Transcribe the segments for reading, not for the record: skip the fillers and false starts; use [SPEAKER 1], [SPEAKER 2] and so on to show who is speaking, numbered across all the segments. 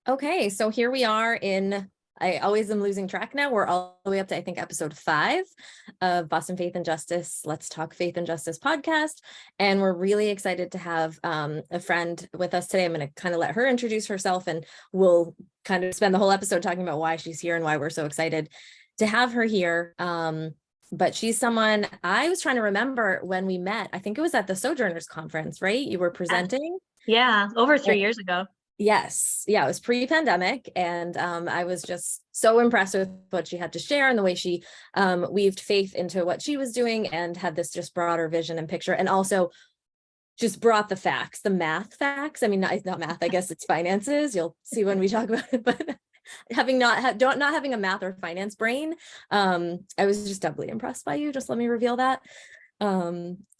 [SPEAKER 1] Okay, so here we are I always am losing track now. We're all the way up to, I think, episode 5 of Boston Faith and Justice, Let's Talk Faith and Justice podcast. And we're really excited to have a friend with us today. I'm going to kind of let her introduce herself, and we'll kind of spend the whole episode talking about why she's here and why we're so excited to have her here. But she's someone I was trying to remember when we met. I think it was at the Sojourners Conference, right? You were presenting.
[SPEAKER 2] Yeah, over 3 years ago.
[SPEAKER 1] Yes. Yeah, it was pre-pandemic. And I was just so impressed with what she had to share and the way she weaved faith into what she was doing and had this just broader vision and picture. And also just brought the facts, the math facts. I mean, not math, I guess it's finances. You'll see when we talk about it, but not having a math or finance brain, I was just doubly impressed by you. Just let me reveal that.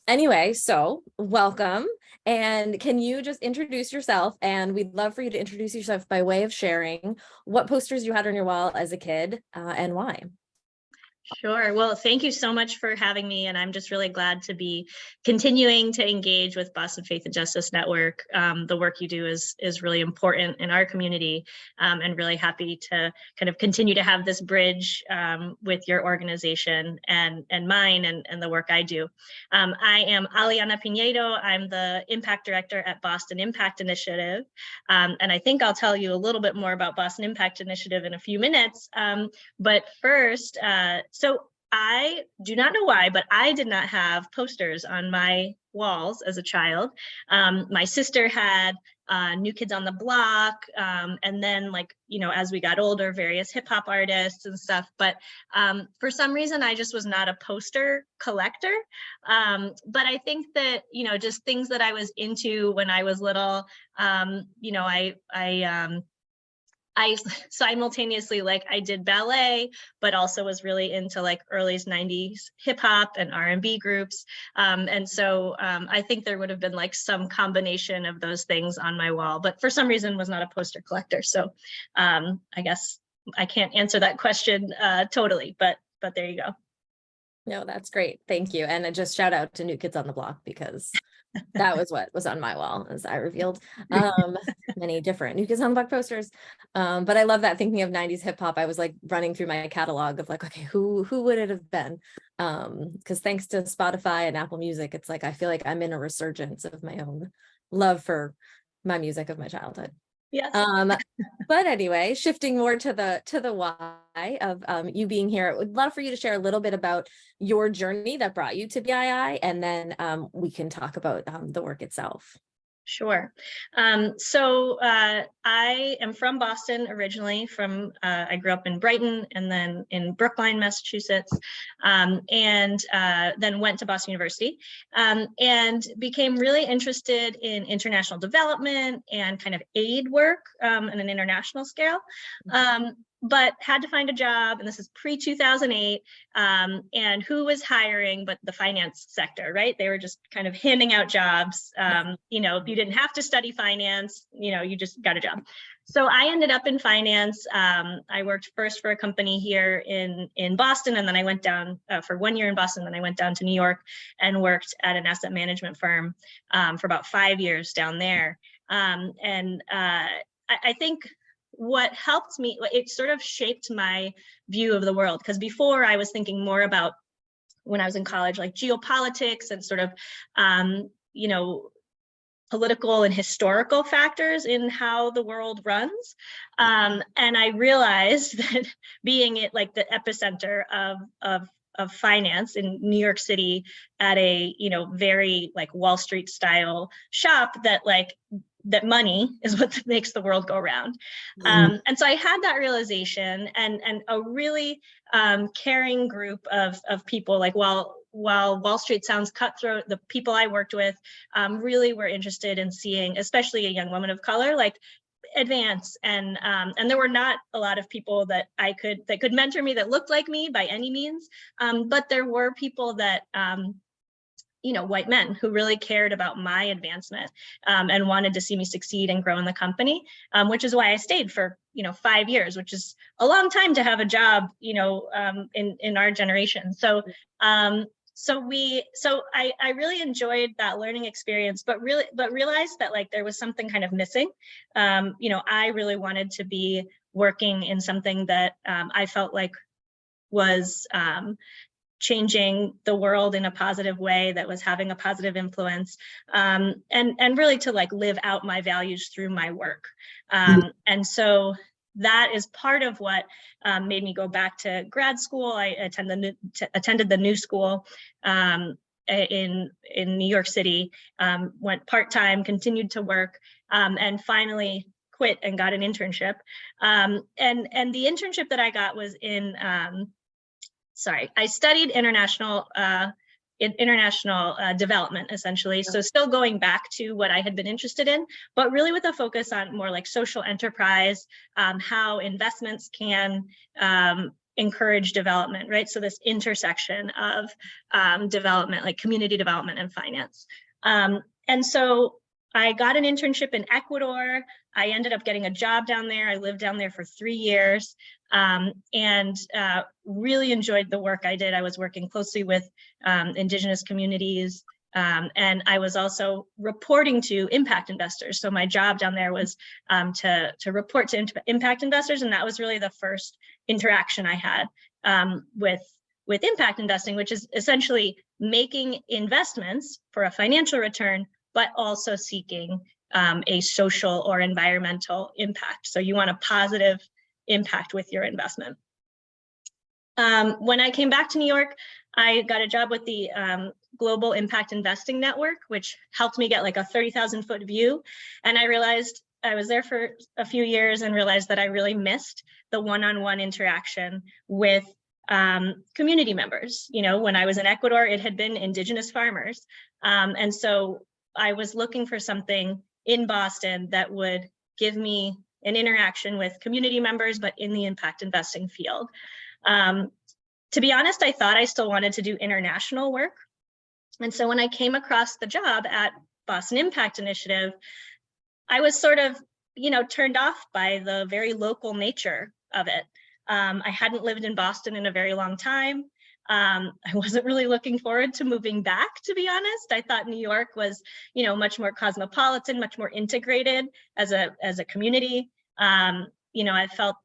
[SPEAKER 1] Anyway, so welcome. And can you just introduce yourself? And we'd love for you to introduce yourself by way of sharing what posters you had on your wall as a kid and why.
[SPEAKER 2] Sure. Well, thank you so much for having me. And I'm just really glad to be continuing to engage with Boston Faith and Justice Network. The work you do is really important in our community, and really happy to kind of continue to have this bridge with your organization and mine and the work I do. I am Aliana Pineiro. I'm the Impact Director at Boston Impact Initiative. And I think I'll tell you a little bit more about Boston Impact Initiative in a few minutes. But first, so I do not know why, but I did not have posters on my walls as a child. My sister had New Kids on the Block, and then as we got older, various hip hop artists and stuff. But for some reason, I just was not a poster collector. But I think that, just things that I was into when I was little, I simultaneously, I did ballet, but also was really into early 90s hip hop and R&B groups. And so I think there would have been some combination of those things on my wall, but for some reason was not a poster collector. So I guess I can't answer that question totally, but there you go.
[SPEAKER 1] No, that's great. Thank you. And just shout out to New Kids on the Block, because that was what was on my wall, as I revealed many different New Kids on the Block posters. But I love that, thinking of 90s hip hop. I was running through my catalog of okay, who would it have been? Because thanks to Spotify and Apple Music, it's I feel like I'm in a resurgence of my own love for my music of my childhood.
[SPEAKER 2] Yes.
[SPEAKER 1] But anyway, shifting more to the why of you being here, I would love for you to share a little bit about your journey that brought you to BII, and then we can talk about the work itself.
[SPEAKER 2] Sure. So I am from Boston originally. I grew up in Brighton and then in Brookline, Massachusetts, and then went to Boston University and became really interested in international development and kind of aid work on an international scale. But had to find a job, and this is pre-2008, and who was hiring but the finance sector, right? They were just kind of handing out jobs. If you didn't have to study finance, you just got a job. So I ended up in finance. I worked first for a company here in Boston, and then I went down for 1 year in Boston, then I went down to New York and worked at an asset management firm for about 5 years down there. I think what helped me, it sort of shaped my view of the world, because before I was thinking more about, when I was in college, geopolitics and sort of political and historical factors in how the world runs. And I realized that being at the epicenter of finance in New York City at a very Wall Street style shop, that money is what makes the world go round. And so I had that realization, and a really caring group of people. While Wall Street sounds cutthroat, the people I worked with really were interested in seeing, especially a young woman of color, advance. And there were not a lot of people that could mentor me that looked like me by any means, but there were people that white men who really cared about my advancement and wanted to see me succeed and grow in the company, which is why I stayed for 5 years, which is a long time to have a job in our generation. So I really enjoyed that learning experience, but realized that like there was something kind of missing. I really wanted to be working in something that I felt like was changing the world in a positive way, that was having a positive influence, and really to like live out my values through my work. And so that is part of what made me go back to grad school. I attended the New School in New York City, went part-time, continued to work, and finally quit and got an internship. And the internship that I got was in I studied international development, essentially. So still going back to what I had been interested in, but really with a focus on more like social enterprise, how investments can encourage development, right? So this intersection of development, like community development and finance. And so I got an internship in Ecuador. I ended up getting a job down there. I lived down there for 3 years, and really enjoyed the work I did. I was working closely with Indigenous communities, and I was also reporting to impact investors. So my job down there was to report to impact investors, and that was really the first interaction I had with impact investing, which is essentially making investments for a financial return, but also seeking a social or environmental impact. So you want a positive impact with your investment. When I came back to New York, I got a job with the Global Impact Investing Network, which helped me get like a 30,000 foot view. And I realized I was there for a few years and realized that I really missed the one-on-one interaction with community members. When I was in Ecuador, it had been Indigenous farmers. And so I was looking for something in Boston that would give me an interaction with community members, but in the impact investing field. To be honest, I thought I still wanted to do international work. And so when I came across the job at Boston Impact Initiative, I was sort of, turned off by the very local nature of it. I hadn't lived in Boston in a very long time. I wasn't really looking forward to moving back, to be honest. I thought New York was, much more cosmopolitan, much more integrated as a community. I felt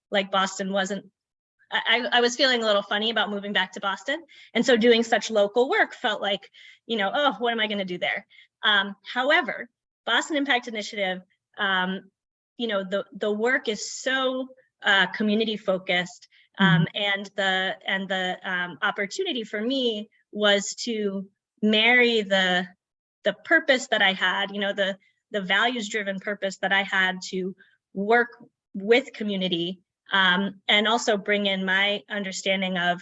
[SPEAKER 2] like Boston wasn't. I was feeling a little funny about moving back to Boston, and so doing such local work felt like, oh, what am I going to do there? However, Boston Impact Initiative, the work is so community focused. And the opportunity for me was to marry the purpose that I had, the values driven purpose that I had to work with community, and also bring in my understanding of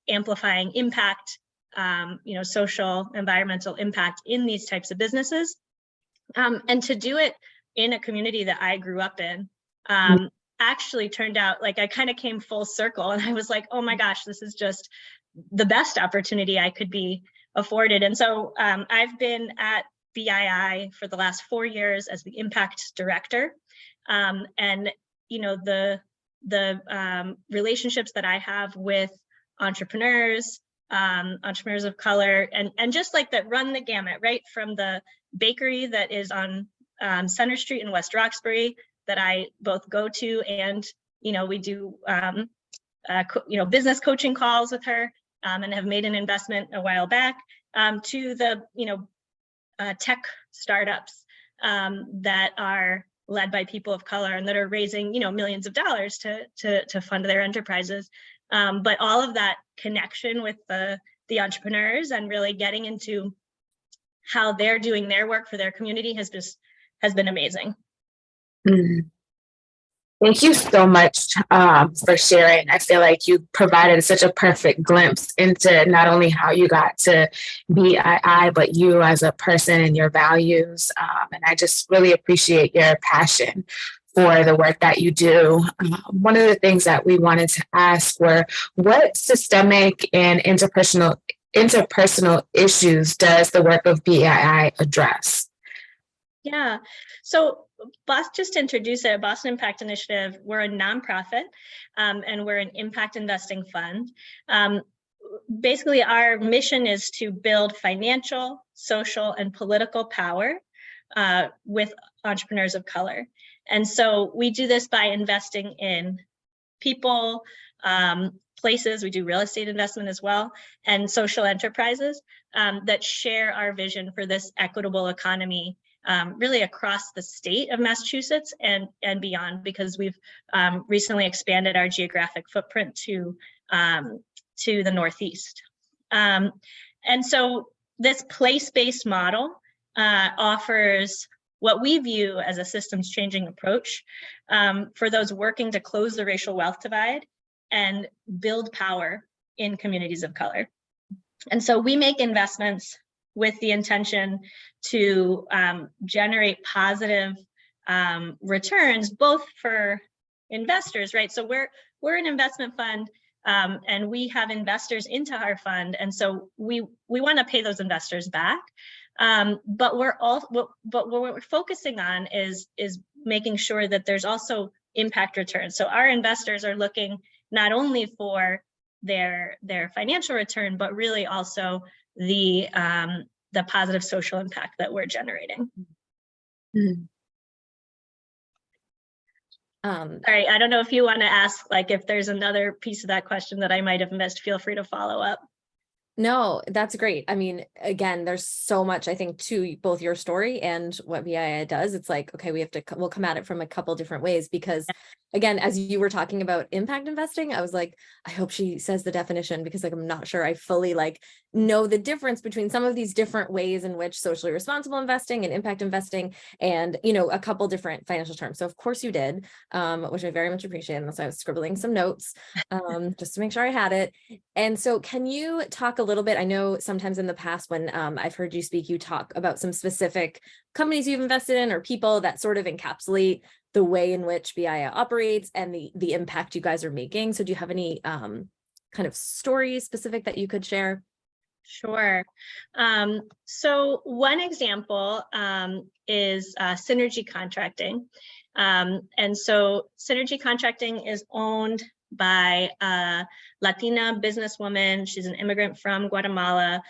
[SPEAKER 2] amplifying impact, social, environmental impact in these types of businesses, and to do it in a community that I grew up in. Actually turned out like I kind of came full circle, and I was like, oh my gosh, this is just the best opportunity I could be afforded. And so I've been at BII for the last 4 years as the impact director, and the relationships that I have with entrepreneurs of color, and just like that run the gamut, right from the bakery that is on Center Street in West Roxbury that I both go to, and we do business coaching calls with her, and have made an investment a while back, to the tech startups that are led by people of color and that are raising millions of dollars to fund their enterprises. But all of that connection with the entrepreneurs and really getting into how they're doing their work for their community has been amazing.
[SPEAKER 3] Thank you so much for sharing. I feel like you provided such a perfect glimpse into not only how you got to BII, but you as a person and your values. And I just really appreciate your passion for the work that you do. One of the things that we wanted to ask were, what systemic and interpersonal issues does the work of BII address?
[SPEAKER 2] Yeah, so just to introduce it, Boston Impact Initiative, we're a nonprofit, and we're an impact investing fund. basically our mission is to build financial, social, and political power with entrepreneurs of color. And so we do this by investing in people, places, we do real estate investment as well, and social enterprises that share our vision for this equitable economy really across the state of Massachusetts and beyond, because we've recently expanded our geographic footprint to the Northeast. And so this place-based model offers what we view as a systems changing approach for those working to close the racial wealth divide and build power in communities of color. And so we make investments with the intention to generate positive returns, both for investors, right? So we're an investment fund, and we have investors into our fund, and so we want to pay those investors back. But what we're focusing on is making sure that there's also impact returns. So our investors are looking not only for their financial return, but really also the positive social impact that we're generating.
[SPEAKER 3] Mm-hmm.
[SPEAKER 2] Sorry, I don't know if you want to ask, like, if there's another piece of that question that I might have missed, feel free to follow up.
[SPEAKER 1] No, that's great. I mean, again, there's so much, I think, to both your story and what BII does. It's like, okay, we'll come at it from a couple different ways, because again, as you were talking about impact investing, I was like, I hope she says the definition, because like, I'm not sure I fully like know the difference between some of these different ways in which socially responsible investing and impact investing, and, you know, a couple different financial terms. So of course you did, which I very much appreciate. And so I was scribbling some notes just to make sure I had it. And so can you talk a little bit, I know sometimes in the past when I've heard you speak, you talk about some specific companies you've invested in or people that sort of encapsulate the way in which BIA operates and the impact you guys are making. So do you have any kind of stories specific that you could share?
[SPEAKER 2] Sure. So one example is Synergy Contracting. And so Synergy Contracting is owned by a Latina businesswoman. She's an immigrant from Guatemala.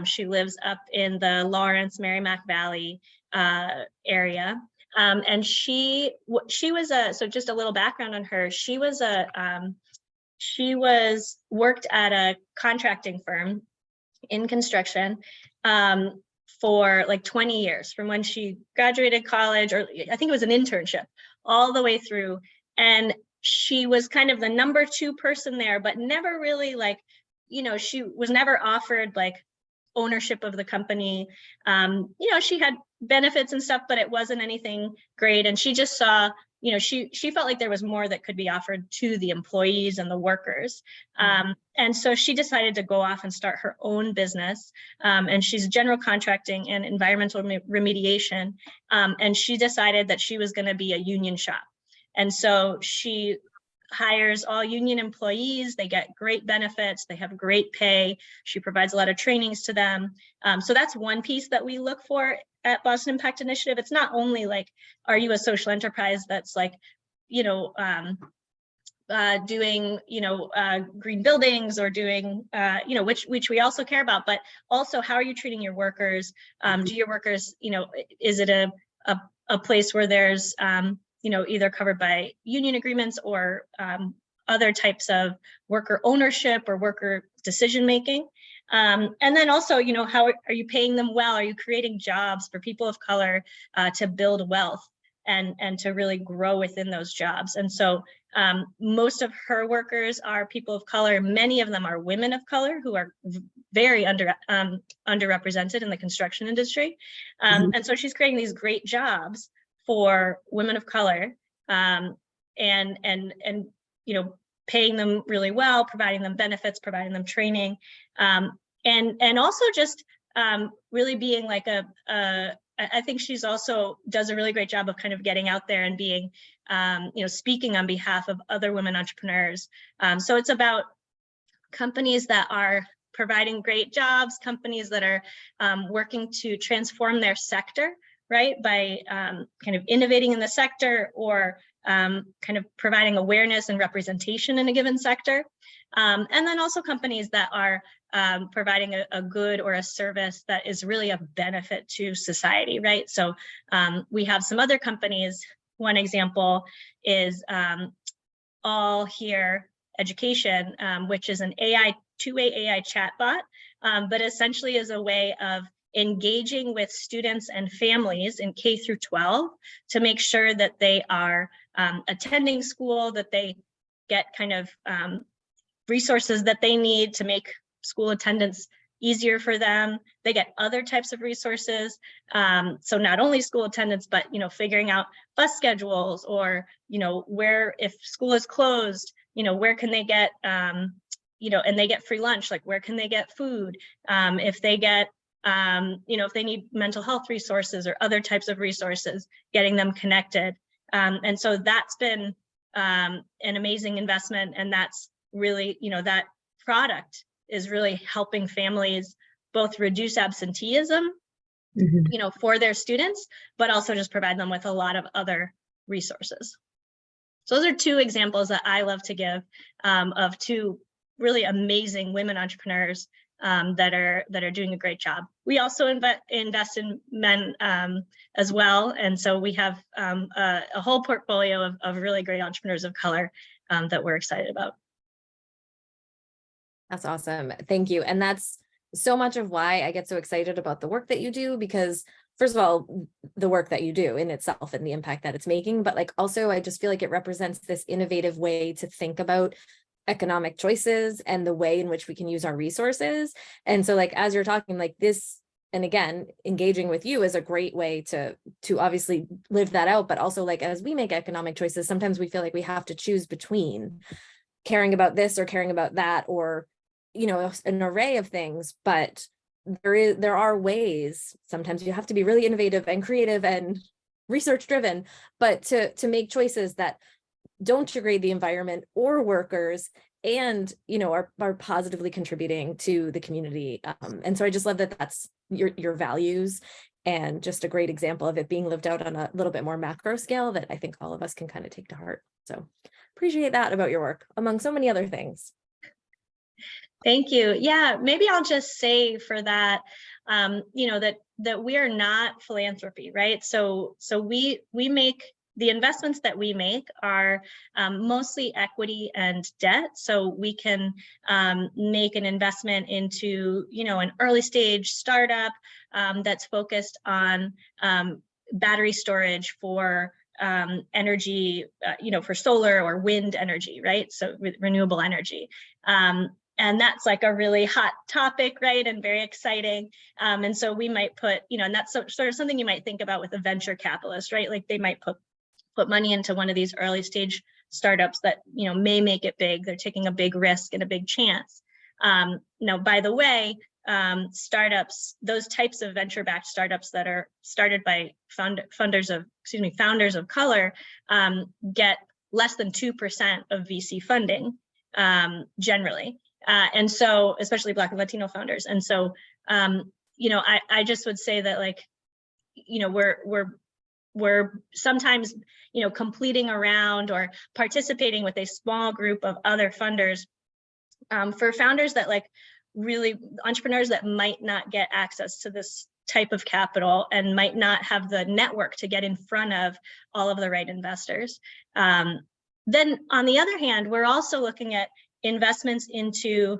[SPEAKER 2] She lives up in the Lawrence, Merrimack Valley area. And she was so just a little background on her. She worked at a contracting firm in construction for like 20 years, from when she graduated college, or I think it was an internship, all the way through. And she was kind of the number 2 person there, but never really, like, you know, she was never offered like ownership of the company. You know, she had benefits and stuff, but it wasn't anything great. And she just saw, you know, she felt like there was more that could be offered to the employees and the workers. And so she decided to go off and start her own business. And she's general contracting and environmental remediation. And she decided that she was going to be a union shop. And so she hires all union employees. They get great benefits. They have great pay. She provides a lot of trainings to them. So that's one piece that we look for at Boston Impact Initiative. It's not only like, are you a social enterprise that's like, you know, doing, you know, green buildings, or doing, you know, which we also care about, but also how are you treating your workers? Do your workers, you know, is it a place where there's, you know, either covered by union agreements or other types of worker ownership or worker decision making? And then also, you know, how are you paying them well? Are you creating jobs for people of color to build wealth and to really grow within those jobs? And so most of her workers are people of color. Many of them are women of color who are very underrepresented in the construction industry. And so she's creating these great jobs for women of color, and you know, paying them really well, providing them benefits, providing them training, and also just really being like I think she's also does a really great job of kind of getting out there and being, you know, speaking on behalf of other women entrepreneurs. So it's about companies that are providing great jobs, companies that are working to transform their sector, right, by kind of innovating in the sector, or kind of providing awareness and representation in a given sector. And then also companies that are providing a good or a service that is really of benefit to society, right? So we have some other companies. One example is All Here Education, which is an two-way AI chatbot, but essentially is a way of engaging with students and families in K through 12 to make sure that they are attending school, that they get kind of resources that they need to make school attendance easier for them. They get other types of resources. So not only school attendance, but, figuring out bus schedules, or, where, if school is closed, where can they get, and they get free lunch, like where can they get food? If they get, if they need mental health resources or other types of resources, getting them connected. And so that's been an amazing investment. And that's really, that product is really helping families both reduce absenteeism, for their students, but also just provide them with a lot of other resources. So those are two examples that I love to give of two really amazing women entrepreneurs that are doing a great job. We also invest in men as well, and so we have a whole portfolio of really great entrepreneurs of color that we're excited about.
[SPEAKER 1] That's awesome. Thank you. And that's so much of why I get so excited about the work that you do, because first of all, the work that you do in itself and the impact that it's making, but like also I just feel like it represents this innovative way to think about economic choices and the way in which we can use our resources. And so like, as you're talking like this, and again, engaging with you is a great way to obviously live that out. But also like, as we make economic choices, sometimes we feel like we have to choose between caring about this or caring about that, or an array of things. But there are ways, sometimes you have to be really innovative and creative and research driven, but to make choices that don't degrade the environment or workers, and are positively contributing to the community. And so I just love that that's your values, and just a great example of it being lived out on a little bit more macro scale that I think all of us can kind of take to heart. So appreciate that about your work, among so many other things.
[SPEAKER 2] Thank you. Yeah, maybe I'll just say for that, that we are not philanthropy, right? So we make the investments that we make are mostly equity and debt. So we can make an investment into, an early stage startup that's focused on battery storage for energy, for solar or wind energy, right? So renewable energy. And that's like a really hot topic, right? And very exciting. And so we might put, and that's sort of something you might think about with a venture capitalist, right? Like they might put money into one of these early stage startups that, may make it big. They're taking a big risk and a big chance. Now, by the way, startups, those types of venture-backed startups that are started by founders of color, get less than 2% of VC funding generally. And so, especially Black and Latino founders. And so, I just would say that, like, we're sometimes, completing around or participating with a small group of other funders for founders that really entrepreneurs that might not get access to this type of capital and might not have the network to get in front of all of the right investors. Then on the other hand, we're also looking at investments into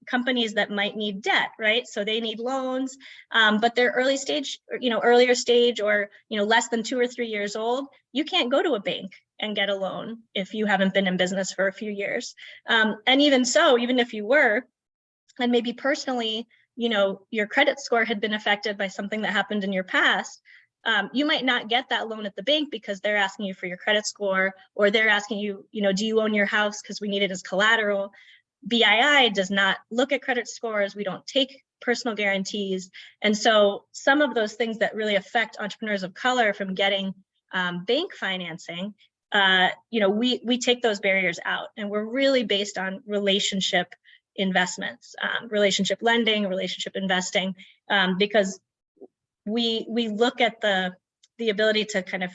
[SPEAKER 2] companies that might need debt, right? So they need loans, but they're earlier stage, or less than 2 or 3 years old. You can't go to a bank and get a loan if you haven't been in business for a few years. And even so, even if you were, and maybe personally, your credit score had been affected by something that happened in your past, you might not get that loan at the bank because they're asking you for your credit score, or they're asking you, do you own your house because we need it as collateral. BII does not look at credit scores. We don't take personal guarantees. And so some of those things that really affect entrepreneurs of color from getting bank financing, we take those barriers out, and we're really based on relationship investments, relationship lending, relationship investing, because we look at the ability to kind of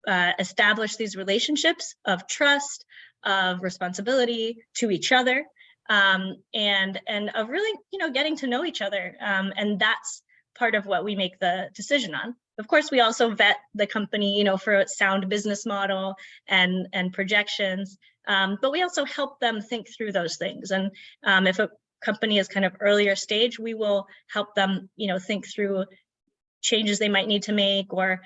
[SPEAKER 2] establish these relationships of trust, of responsibility to each other, and of really, getting to know each other. And that's part of what we make the decision on. Of course, we also vet the company, for its sound business model and projections, but we also help them think through those things. And if a company is kind of earlier stage, we will help them, think through changes they might need to make, or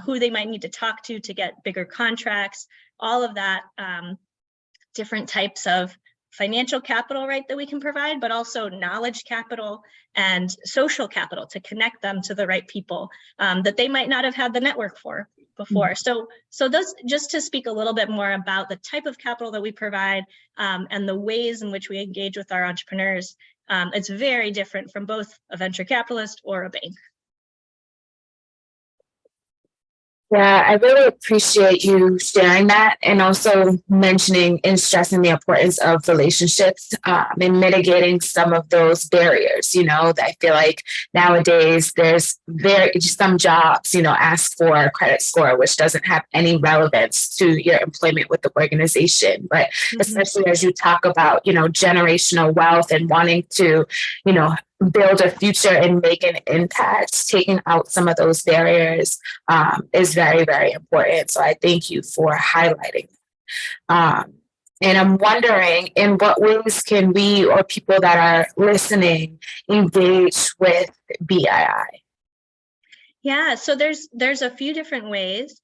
[SPEAKER 2] who they might need to talk to get bigger contracts, all of that, different types of financial capital, right, that we can provide, but also knowledge capital and social capital to connect them to the right people that they might not have had the network for before. So those, just to speak a little bit more about the type of capital that we provide and the ways in which we engage with our entrepreneurs, it's very different from both a venture capitalist or a bank.
[SPEAKER 3] Yeah, I really appreciate you sharing that, and also mentioning and stressing the importance of relationships and mitigating some of those barriers. That I feel like nowadays there's some jobs, ask for a credit score, which doesn't have any relevance to your employment with the organization. But especially as you talk about, generational wealth and wanting to, build a future and make an impact, taking out some of those barriers is very, very important. So I thank you for highlighting. And I'm wondering, in what ways can we, or people that are listening, engage with BII?
[SPEAKER 2] Yeah, so there's a few different ways.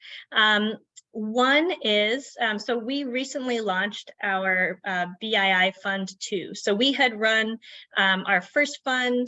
[SPEAKER 2] One is, so we recently launched our BII Fund 2. So we had run our first fund,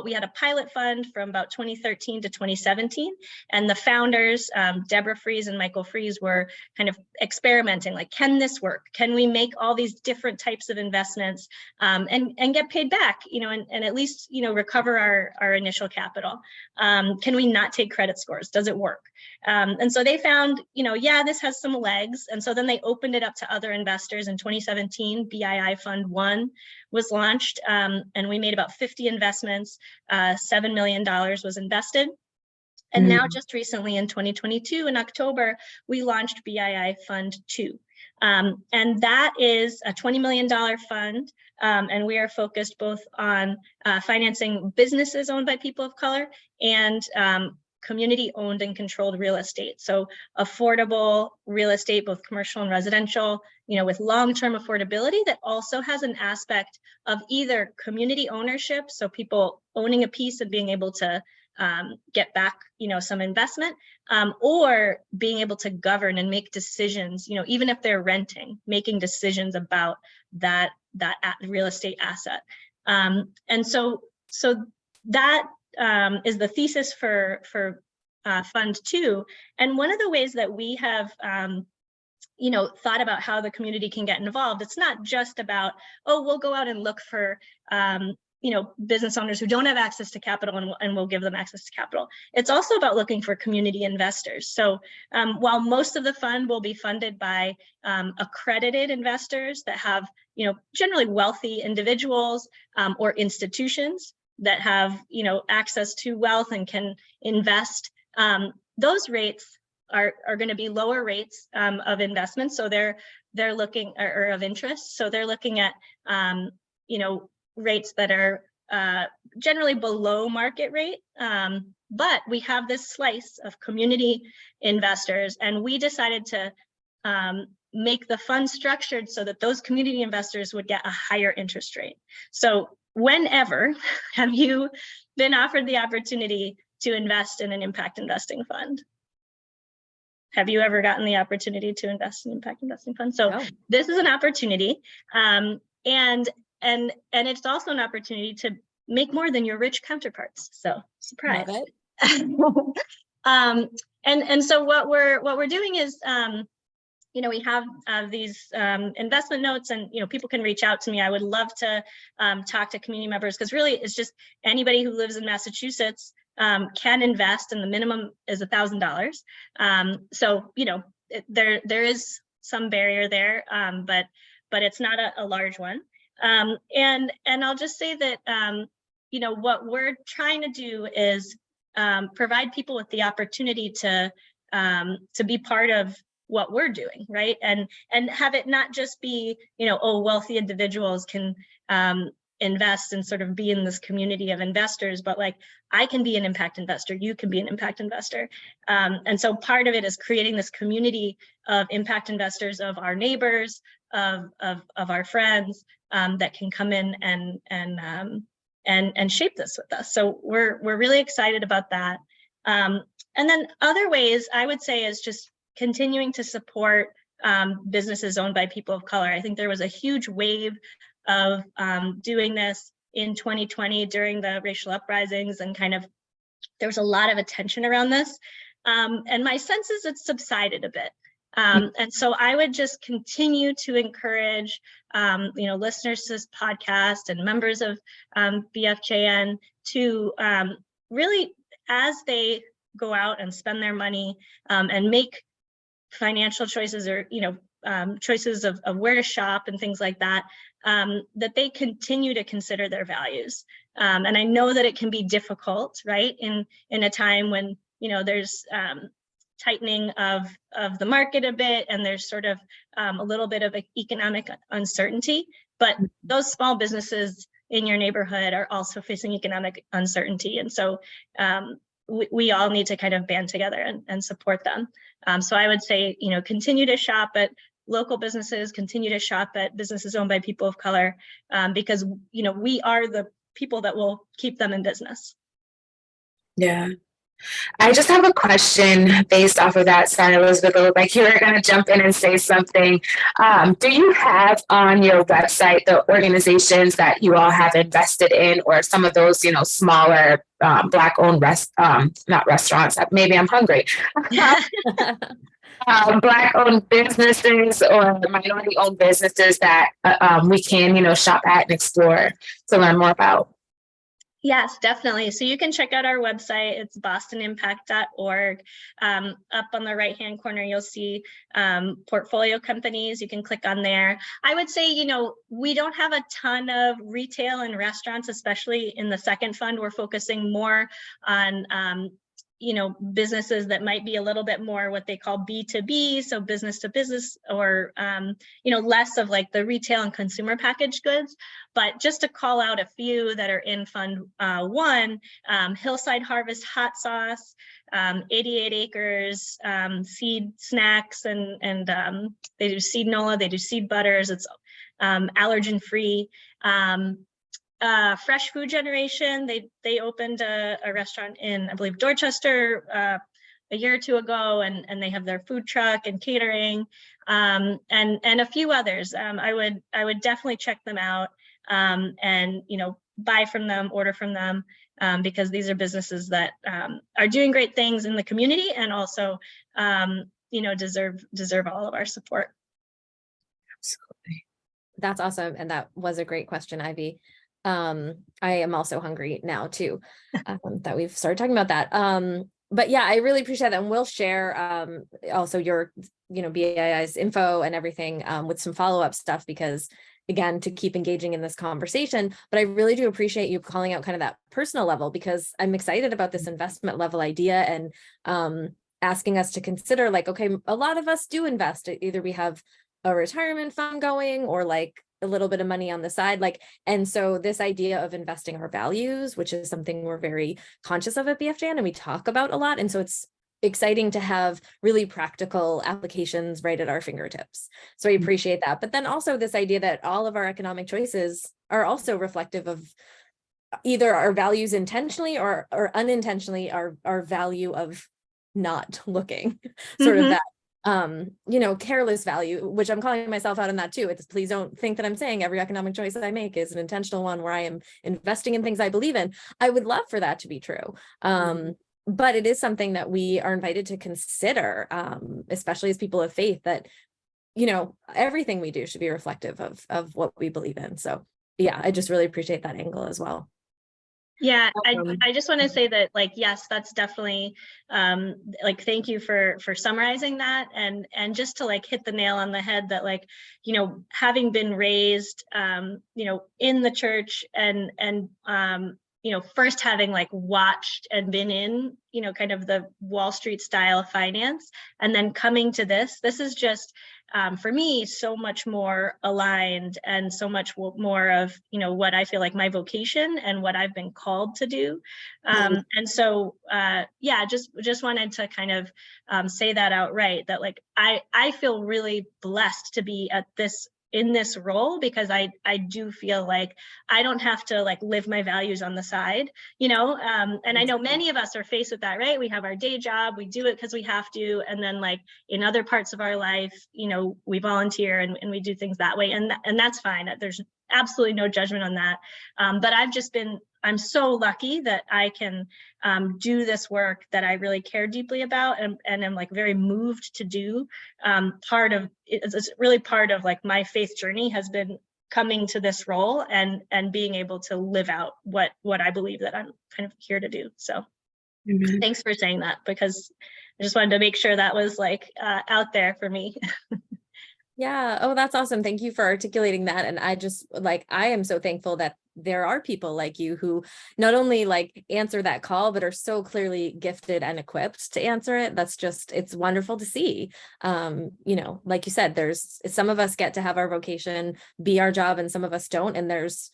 [SPEAKER 2] we had a pilot fund from about 2013 to 2017. And the founders, Deborah Fries and Michael Fries, were kind of experimenting, like, can this work? Can we make all these different types of investments and get paid back, and at least, recover our initial capital? Can we not take credit scores? Does it work? And so they found, yeah, this has some legs. And so then they opened it up to other investors. In 2017, BII Fund 1 was launched, and we made about 50 investments. $7 million was invested. And now just recently in 2022, in October, we launched BII Fund 2. And that is a $20 million fund. And we are focused both on financing businesses owned by people of color and community owned and controlled real estate. So affordable real estate, both commercial and residential, with long-term affordability that also has an aspect of either community ownership, so people owning a piece and being able to get back, some investment, or being able to govern and make decisions, even if they're renting, making decisions about that real estate asset. And so that is the thesis for Fund 2. And one of the ways that we have thought about how the community can get involved, it's not just about, we'll go out and look for business owners who don't have access to capital and we'll give them access to capital. It's also about looking for community investors. So while most of the fund will be funded by accredited investors that have, generally wealthy individuals or institutions that have, access to wealth and can invest, those rates are going to be lower rates of investment. So they're looking, or of interest. So they're looking at, rates that are generally below market rate. But we have this slice of community investors, and we decided to make the fund structured so that those community investors would get a higher interest rate. So whenever have you been offered the opportunity to invest in an impact investing fund? Have you ever gotten the opportunity to invest in impact investing funds? So no. This is an opportunity, and it's also an opportunity to make more than your rich counterparts. So surprise.
[SPEAKER 1] Love it.
[SPEAKER 2] And so what we're doing is, we have these investment notes, and people can reach out to me. I would love to talk to community members, because really it's just anybody who lives in Massachusetts can invest, and the minimum is $1,000. So there is some barrier there, but it's not a large one. And I'll just say that what we're trying to do is provide people with the opportunity to to be part of what we're doing, right? And have it not just be, oh, wealthy individuals can invest and sort of be in this community of investors, but like I can be an impact investor, you can be an impact investor. And so part of it is creating this community of impact investors, of our neighbors, of our friends, that can come in and shape this with us. So we're really excited about that. And then other ways I would say is just continuing to support businesses owned by people of color. I think there was a huge wave of doing this in 2020 during the racial uprisings, and kind of there was a lot of attention around this. And my sense is it's subsided a bit. And so I would just continue to encourage, listeners to this podcast and members of BFJN to really, as they go out and spend their money and make financial choices, or choices of where to shop and things like that, that they continue to consider their values. And I know that it can be difficult, right, in a time when there's tightening of the market a bit, and there's sort of a little bit of economic uncertainty, but those small businesses in your neighborhood are also facing economic uncertainty. And so we all need to kind of band together and support them. So I would say, continue to shop at local businesses, continue to shop at businesses owned by people of color, because, we are the people that will keep them in business.
[SPEAKER 3] Yeah. I just have a question based off of that. Sorry, Elizabeth, it looked like you were going to jump in and say something. Do you have on your website the organizations that you all have invested in, or some of those, smaller Black-owned not restaurants? Maybe I'm hungry. Black-owned businesses or minority-owned businesses that we can, shop at and explore to learn more about?
[SPEAKER 2] Yes, definitely. So you can check out our website. It's bostonimpact.org. Up on the right-hand corner, you'll see portfolio companies. You can click on there. I would say, we don't have a ton of retail and restaurants, especially in the second fund. We're focusing more on businesses that might be a little bit more what they call B2B, so business to business, or less of like the retail and consumer packaged goods. But just to call out a few that are in Fund 1, Hillside Harvest Hot Sauce, 88 Acres, Seed Snacks, and they do seed Nola, they do seed butters. It's allergen free. Fresh Food Generation, they opened a restaurant in, I believe, Dorchester a year or two ago, and they have their food truck and catering, and a few others. I would definitely check them out, and buy from them, order from them, because these are businesses that are doing great things in the community, and also deserve all of our support.
[SPEAKER 3] Absolutely.
[SPEAKER 1] That's awesome, and that was a great question, Ivy. I am also hungry now too, that we've started talking about that. But yeah, I really appreciate that. And we'll share also your, BAI's info and everything with some follow-up stuff, because again, to keep engaging in this conversation. But I really do appreciate you calling out kind of that personal level, because I'm excited about this investment level idea, and asking us to consider, like, okay, a lot of us do invest. Either we have a retirement fund going, or like a little bit of money on the side, and so this idea of investing our values, which is something we're very conscious of at BFJN and we talk about a lot. And so it's exciting to have really practical applications right at our fingertips. So I appreciate that. But then also this idea that all of our economic choices are also reflective of either our values intentionally or unintentionally, our value of not looking, sort of that careless value, which I'm calling myself out on that too. It's, please don't think that I'm saying every economic choice that I make is an intentional one where I am investing in things I believe in. I would love for that to be true. But it is something that we are invited to consider, especially as people of faith, that, everything we do should be reflective of what we believe in. So yeah, I just really appreciate that angle as well.
[SPEAKER 2] Yeah, I just want to say that, yes, that's definitely, thank you for summarizing that, and just to hit the nail on the head that, having been raised, in the church and first having like watched and been in, kind of the Wall Street style finance, and then coming to this is just, for me, so much more aligned and so much more of, what I feel like my vocation and what I've been called to do. And so, just wanted to kind of say that outright, that like, I feel really blessed to be in this role, because I do feel like I don't have to like live my values on the side, and I know many of us are faced with that, right? We have our day job, we do it because we have to. And then like in other parts of our life, we volunteer and we do things that way. And that's fine. There's absolutely no judgment on that. But I'm so lucky that I can do this work that I really care deeply about, and I'm like very moved to do. It's really part of like my faith journey has been coming to this role and being able to live out what I believe that I'm kind of here to do. So Thanks for saying that, because I just wanted to make sure that was like out there for me.
[SPEAKER 1] Yeah. Oh, that's awesome. Thank you for articulating that. And I am so thankful that there are people like you who not only like answer that call, but are so clearly gifted and equipped to answer it. It's wonderful to see. Like you said, some of us get to have our vocation be our job and some of us don't. And there's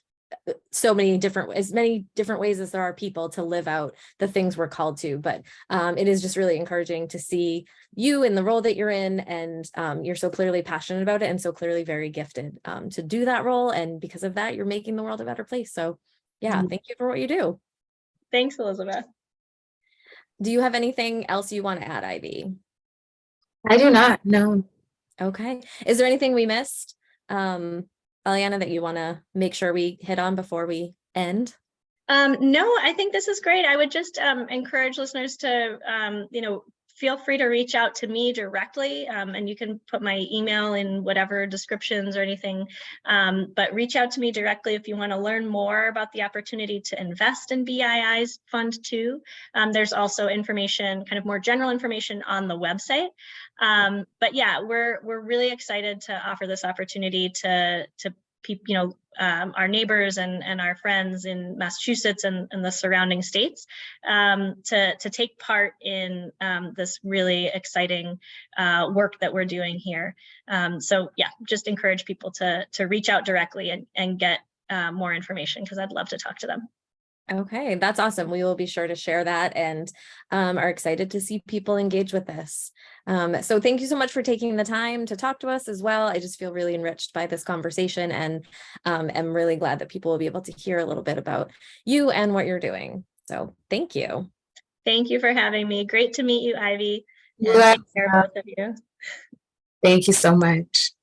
[SPEAKER 1] as many different ways as there are people to live out the things we're called to. But it is just really encouraging to see you in the role that you're in, and you're so clearly passionate about it and so clearly very gifted to do that role. And because of that, you're making the world a better place. So yeah, thank you for what you do.
[SPEAKER 2] Thanks, Elizabeth.
[SPEAKER 1] Do you have anything else you want to add, Ivy?
[SPEAKER 3] I do not, no.
[SPEAKER 1] Okay. Is there anything we missed, Aliana, that you want to make sure we hit on before we end?
[SPEAKER 2] No, I think this is great. I would just encourage listeners to, feel free to reach out to me directly, and you can put my email in whatever descriptions or anything, but reach out to me directly if you want to learn more about the opportunity to invest in BII's Fund 2. There's also information, kind of more general information on the website. But yeah, we're really excited to offer this opportunity to people, our neighbors and our friends in Massachusetts and the surrounding states, to take part in this really exciting work that we're doing here. So yeah, just encourage people to reach out directly and get more information, because I'd love to talk to them.
[SPEAKER 1] Okay, that's awesome. We will be sure to share that, and are excited to see people engage with this. So thank you so much for taking the time to talk to us as well. I just feel really enriched by this conversation, and am really glad that people will be able to hear a little bit about you and what you're doing. So thank you.
[SPEAKER 2] Thank you for having me. Great to meet you, Ivy.
[SPEAKER 3] Yeah.
[SPEAKER 2] Take care, both of you.
[SPEAKER 3] Thank you so much.